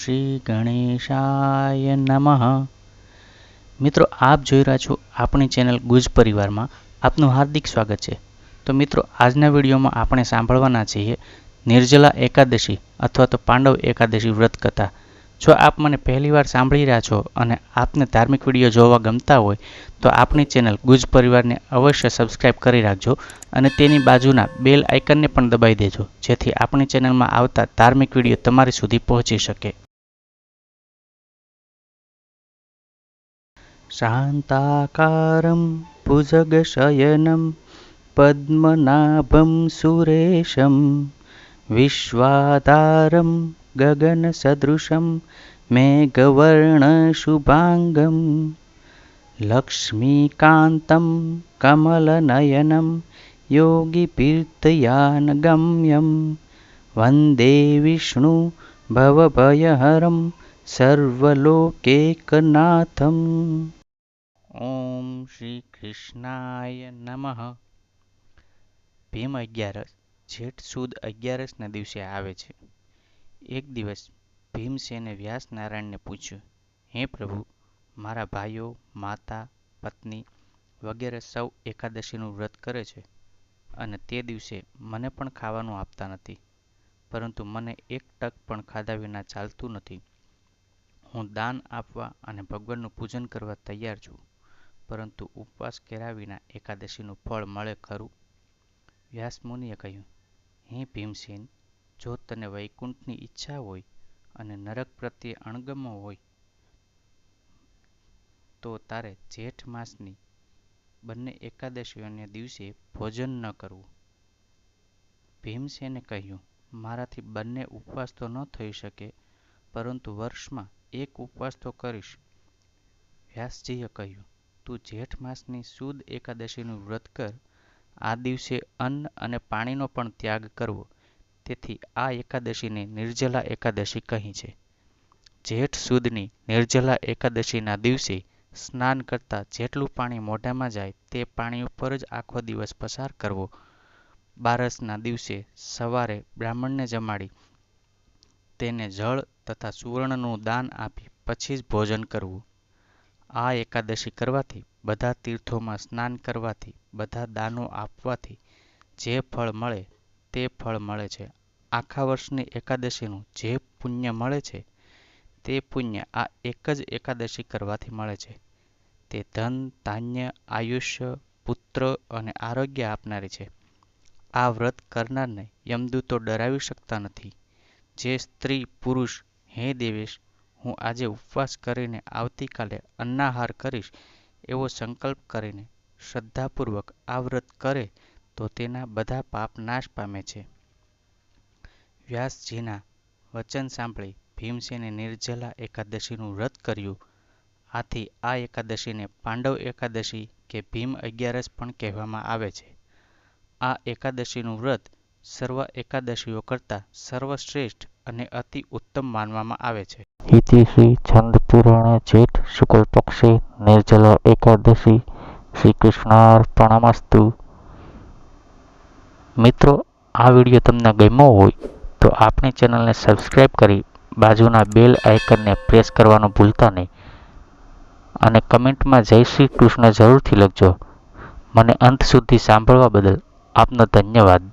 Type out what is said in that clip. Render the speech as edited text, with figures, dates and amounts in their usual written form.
શ્રી ગણેશાય નમઃ. મિત્રો, આપ જોઈ રહ્યા છો આપણી ચેનલ ગુજ પરિવારમાં. આપનું હાર્દિક સ્વાગત છે. તો મિત્રો, આજના વિડીયોમાં આપણે સાંભળવાના છીએ નિર્જલા એકાદશી અથવા તો પાંડવ એકાદશી વ્રત કથા. જો આપ મને પહેલીવાર સાંભળી રહ્યા છો અને આપને ધાર્મિક વિડીયો જોવા ગમતા હોય તો આપણી ચેનલ ગુજ પરિવારને અવશ્ય સબસ્ક્રાઇબ કરી રાખજો અને તેની બાજુના બેલ આઇકનને પણ દબાવી દેજો, જેથી આપણી ચેનલમાં આવતા ધાર્મિક વિડીયો તમારી સુધી પહોંચી શકે. શાંતાકારમ ભુજગશયનમ પદ્મનાભમ સુરેશમ વિશ્વાધારમ ગગનસદૃશમ મેઘવર્ણશુભાંગમ લક્ષ્મીકાન્તમ કમલનયનમ યોગીતીર્થયાનગમ્યમ વંદે વિષ્ણુ ભવભયહરમ સર્વલોકૈકનાથમ. ઓમ શ્રી કૃષ્ણાય નમઃ. ભીમ અગિયારસ જેઠ સુદ 11ના દિવસે આવે છે. એક દિવસ ભીમસેને વ્યાસ નારાયણને પૂછ્યું, હે પ્રભુ, મારા ભાઈઓ, માતા, પત્ની વગેરે સૌ એકાદશીનું વ્રત કરે છે અને તે દિવસે મને પણ ખાવાનું આપતા નથી, પરંતુ મને એક ટક પણ ખાધા વિના ચાલતું નથી. હું દાન આપવા અને ભગવાનનું પૂજન કરવા તૈયાર છું, પરંતુ ઉપવાસ કર્યા વિના એકાદશીનું ફળ મળે ખરું? વ્યાસ મુનિએ કહ્યું, હે ભીમસેન, જો તને વૈકુંઠની ઈચ્છા હોય અને નરક પ્રત્યે અણગમો હોય તો તારે જેઠ માસની બંને એકાદશીઓને દિવસે ભોજન ન કરવું. ભીમસેને કહ્યું, મારાથી બંને ઉપવાસ તો ન થઈ શકે, પરંતુ વર્ષમાં એક ઉપવાસ તો કરીશ. વ્યાસજીએ કહ્યું, તું જેઠ માસની સુદ એકાદશીનું વ્રત કર. આ દિવસે અન્ન અને પાણીનો પણ ત્યાગ કરવો. તેથી આ એકાદશીને નિર્જલા એકાદશી કહી છે. જેઠ સુદની નિર્જલા એકાદશીના દિવસે સ્નાન કરતાં જેટલું પાણી મોઢામાં જાય તે પાણી ઉપર જ આખો દિવસ પસાર કરવો. બારસના દિવસે સવારે બ્રાહ્મણને જમાડી તેને જળ તથા સુવર્ણનું દાન આપી પછી જ ભોજન કરવું. આ એકાદશી કરવાથી, બધા તીર્થોમાં સ્નાન કરવાથી, બધા દાનો આપવાથી જે ફળ મળે તે ફળ મળે છે. આખા વર્ષની એકાદશીનું જે પુણ્ય મળે છે તે પુણ્ય આ એક જ એકાદશી કરવાથી મળે છે. તે ધન, ધાન્ય, આયુષ્ય, પુત્ર અને આરોગ્ય આપનારી છે. આ વ્રત કરનારને યમદૂતો ડરાવી શકતા નથી. જે સ્ત્રી પુરુષ, હે દેવેશ, હું આજે ઉપવાસ કરીને આવતીકાલે અન્નાહાર કરીશ એવો સંકલ્પ કરીને શ્રદ્ધાપૂર્વક આ વ્રત કરે તો તેના બધા પાપ નાશ પામે છે. વ્યાસજીના વચન સાંભળી ભીમસેને નિર્જલા એકાદશીનું વ્રત કર્યું. આથી આ એકાદશીને પાંડવ એકાદશી કે ભીમ અગિયારસ પણ કહેવામાં આવે છે. આ એકાદશીનું વ્રત સર્વ એકાદશીઓ કરતાં સર્વશ્રેષ્ઠ અને અતિ ઉત્તમ માનવામાં આવે છે. ઇતિ શ્રી છંદ પુરાણે જેઠ શુક્લ પક્ષે નિર્જલા એકાદશી. શ્રી કૃષ્ણાર્પણમસ્તુ. મિત્રો, આ વિડીયો તમને ગમ્યો હોય તો આપણી ચેનલને સબસ્ક્રાઇબ કરી બાજુના બેલ આઇકનને પ્રેસ કરવાનું ભૂલતા નહીં અને કમેન્ટમાં જય શ્રી કૃષ્ણ જરૂરથી લખજો. મને અંત સુધી સાંભળવા બદલ આપનો ધન્યવાદ.